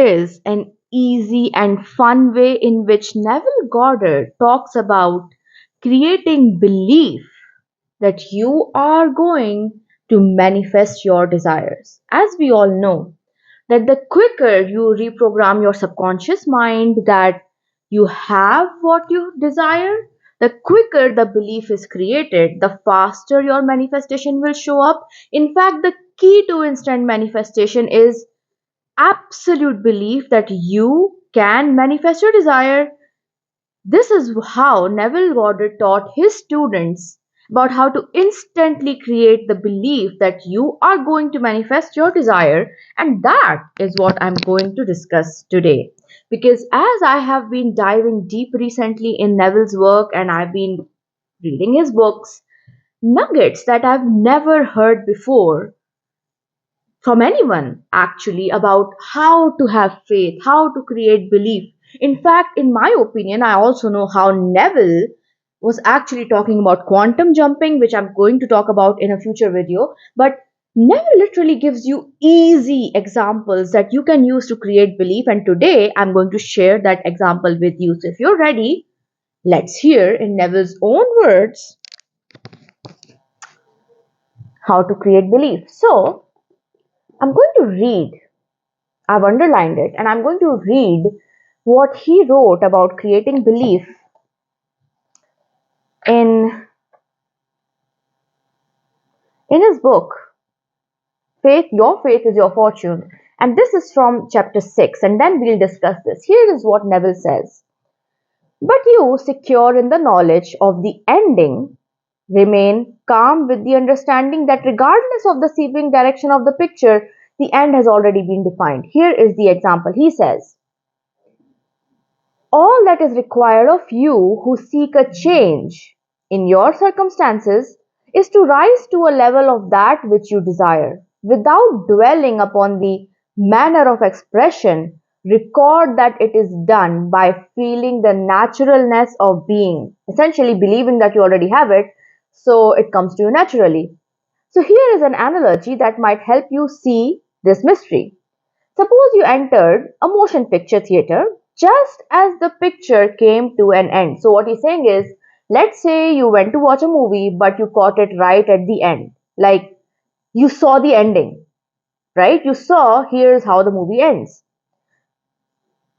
is an easy and fun way in which Neville Goddard talks about creating belief that you are going to manifest your desires. As we all know, that the quicker you reprogram your subconscious mind that you have what you desire, the quicker the belief is created, the faster your manifestation will show up. In fact, the key to instant manifestation is absolute belief that you can manifest your desire. This is how Neville Goddard taught his students about how to instantly create the belief that you are going to manifest your desire, and that is what I'm going to discuss today. Because as I have been diving deep recently in Neville's work and I've been reading his books, nuggets that I've never heard before from anyone actually about how to have faith, how to create belief. In fact, in my opinion, I also know how Neville was actually talking about quantum jumping, which I'm going to talk about in a future video. But Neville literally gives you easy examples that you can use to create belief. And today I'm going to share that example with you. So if you're ready, let's hear in Neville's own words how to create belief. So I'm going to read. I've underlined it and I'm going to read what he wrote about creating belief in his book, Faith, Your Faith is Your Fortune. And this is from chapter 6, and then we'll discuss this. Here is what Neville says. But you, secure in the knowledge of the ending, remain calm with the understanding that regardless of the seeming direction of the picture, the end has already been defined. Here is the example. He says, all that is required of you who seek a change in your circumstances is to rise to a level of that which you desire. Without dwelling upon the manner of expression, record that it is done by feeling the naturalness of being, essentially believing that you already have it, so it comes to you naturally. So, here is an analogy that might help you see this mystery. Suppose you entered a motion picture theater just as the picture came to an end. So, what he's saying is, let's say you went to watch a movie, but you caught it right at the end. Like, you saw the ending, right? You saw, here's how the movie ends.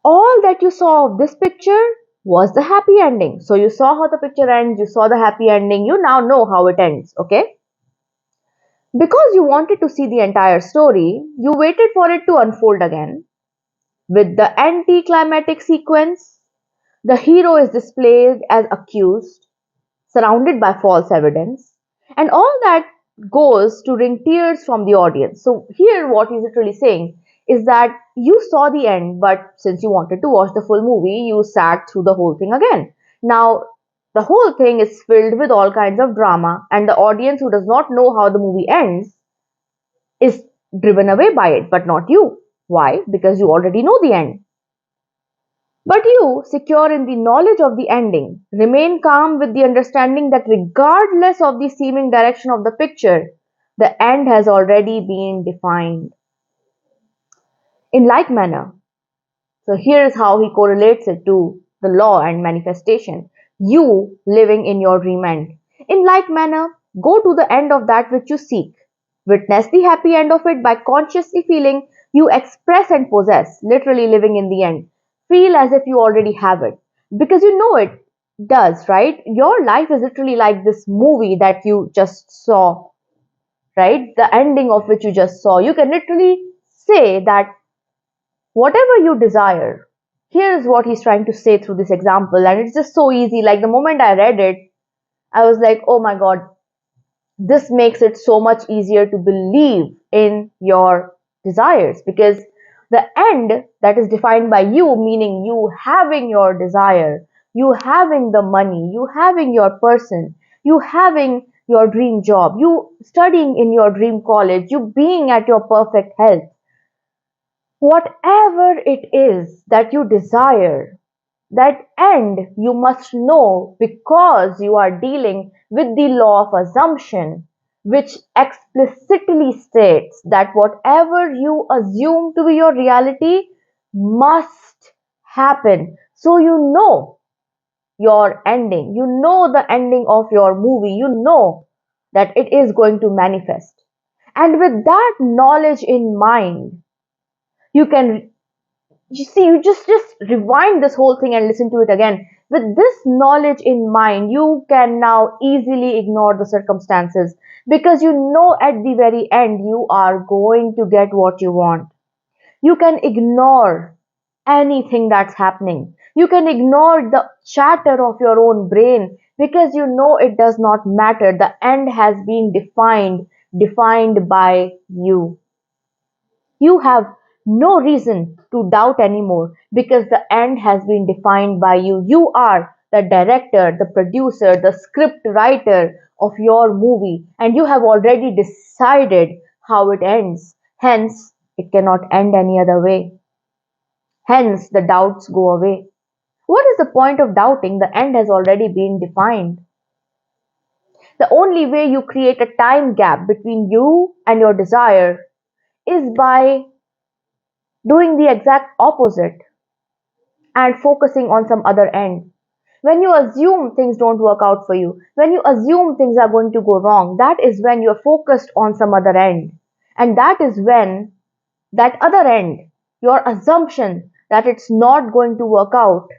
All that you saw of this picture was the happy ending. So, you saw how the picture ends, you saw the happy ending, you now know how it ends, okay? Because you wanted to see the entire story, you waited for it to unfold again. With the anticlimactic sequence, the hero is displayed as accused, surrounded by false evidence, and all that goes to wring tears from the audience. So, here, what he's literally saying is that you saw the end, but since you wanted to watch the full movie, you sat through the whole thing again. Now, the whole thing is filled with all kinds of drama, and the audience who does not know how the movie ends is driven away by it, but not you. Why? Because you already know the end. But you, secure in the knowledge of the ending, remain calm with the understanding that regardless of the seeming direction of the picture, the end has already been defined. In like manner, so here is how he correlates it to the law and manifestation. You living in your dream end. In like manner, go to the end of that which you seek. Witness the happy end of it by consciously feeling you express and possess, literally living in the end. Feel as if you already have it. Because you know it does, right? Your life is literally like this movie that you just saw, right? The ending of which you just saw. You can literally say that whatever you desire, here is what he's trying to say through this example, and it's just so easy. Like the moment I read it, I was like, oh my god, this makes it so much easier to believe in your desires, because the end that is defined by you, meaning you having your desire, you having the money, you having your person, you having your dream job, you studying in your dream college, you being at your perfect health, whatever it is that you desire, that end you must know, because you are dealing with the law of assumption, which explicitly states that whatever you assume to be your reality must happen. So you know your ending. You know the ending of your movie. You know that it is going to manifest. And with that knowledge in mind, you can you just rewind this whole thing and listen to it again. With this knowledge in mind, you can now easily ignore the circumstances because you know at the very end you are going to get what you want. You can ignore anything that's happening. You can ignore the chatter of your own brain because you know it does not matter. The end has been defined by you. You have no reason to doubt anymore because the end has been defined by you. You are the director, the producer, the script writer of your movie, and you have already decided how it ends. Hence, it cannot end any other way. Hence, the doubts go away. What is the point of doubting? The end has already been defined. The only way you create a time gap between you and your desire is by doing the exact opposite and focusing on some other end. When you assume things don't work out for you, when you assume things are going to go wrong, that is when you're focused on some other end. And that is when that other end, your assumption that it's not going to work out,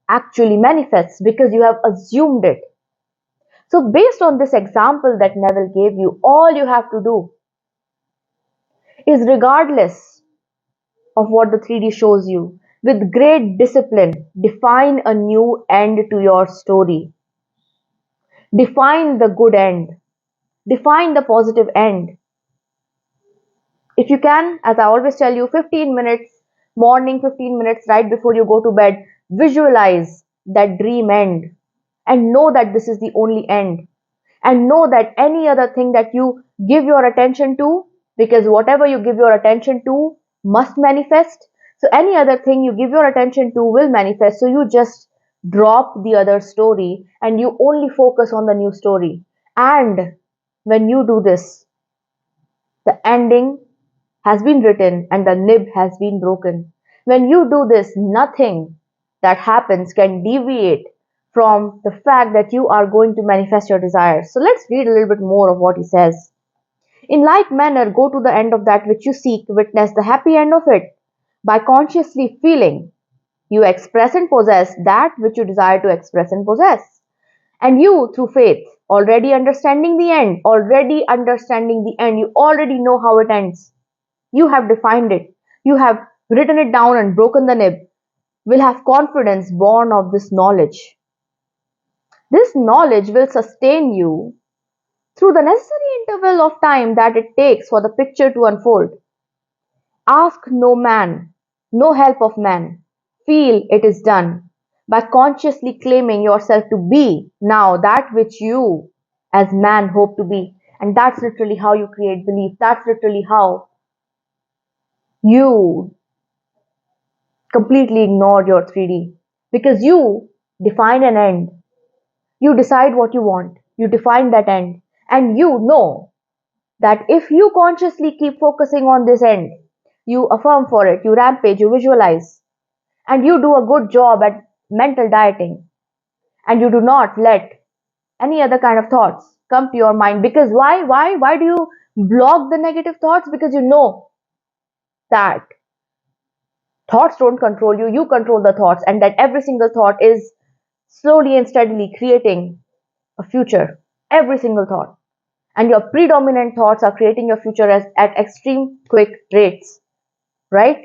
actually manifests because you have assumed it. So, based on this example that Neville gave you, all you have to do is, regardless of what the 3D shows you, with great discipline, define a new end to your story. Define the good end. Define the positive end. If you can, as I always tell you, 15 minutes, morning 15 minutes right before you go to bed, visualize that dream end and know that this is the only end. And know that any other thing that you give your attention to, because whatever you give your attention to must manifest. So any other thing you give your attention to will manifest. So you just drop the other story and you only focus on the new story. And when you do this, the ending has been written and the nib has been broken. When you do this, nothing that happens can deviate from the fact that you are going to manifest your desires. So let's read a little bit more of what he says. In like manner, go to the end of that which you seek, witness the happy end of it. By consciously feeling, you express and possess that which you desire to express and possess. And you, through faith, already understanding the end, you already know how it ends. You have defined it. You have written it down and broken the nib. Will have confidence born of this knowledge. This knowledge will sustain you through the necessary interval of time that it takes for the picture to unfold. Ask no man, no help of man. Feel it is done by consciously claiming yourself to be now that which you as man hope to be. And that's literally how you create belief. That's literally how you completely ignore your 3D because you define an end. You decide what you want. You define that end. And you know that if you consciously keep focusing on this end, you affirm for it, you rampage, you visualize, and you do a good job at mental dieting, and you do not let any other kind of thoughts come to your mind. Because why do you block the negative thoughts? Because you know that thoughts don't control you, you control the thoughts, and that every single thought is slowly and steadily creating a future. Every single thought. And your predominant thoughts are creating your future at extreme quick rates, right?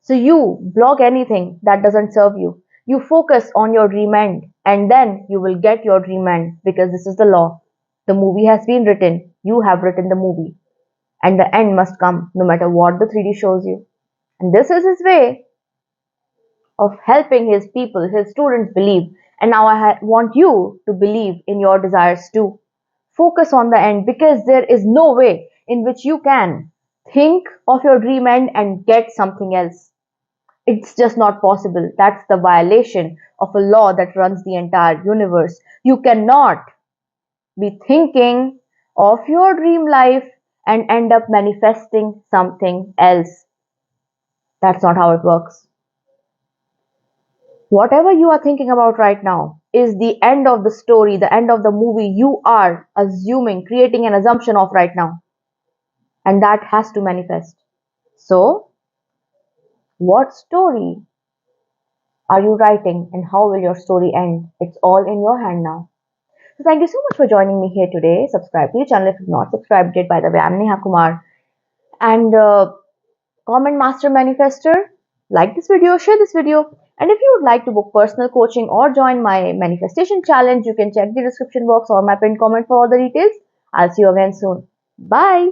So you block anything that doesn't serve you. You focus on your dream end, and then you will get your dream end because this is the law. The movie has been written. You have written the movie, and the end must come no matter what the 3D shows you. And this is his way of helping his people, his students believe. And now I want you to believe in your desires too. Focus on the end because there is no way in which you can think of your dream end and get something else. It's just not possible. That's the violation of a law that runs the entire universe. You cannot be thinking of your dream life and end up manifesting something else. That's not how it works. Whatever you are thinking about right now is the end of the story, the end of the movie you are assuming, creating an assumption of right now. And that has to manifest. So, what story are you writing and how will your story end? It's all in your hand now. So, thank you so much for joining me here today. Subscribe to the channel if you've not subscribed yet. By the way, I'm Neha Kumar. And comment master manifester, like this video, share this video, and if you would like to book personal coaching or join my manifestation challenge, you can check the description box or my pinned comment for all the details. I'll see you again soon. Bye.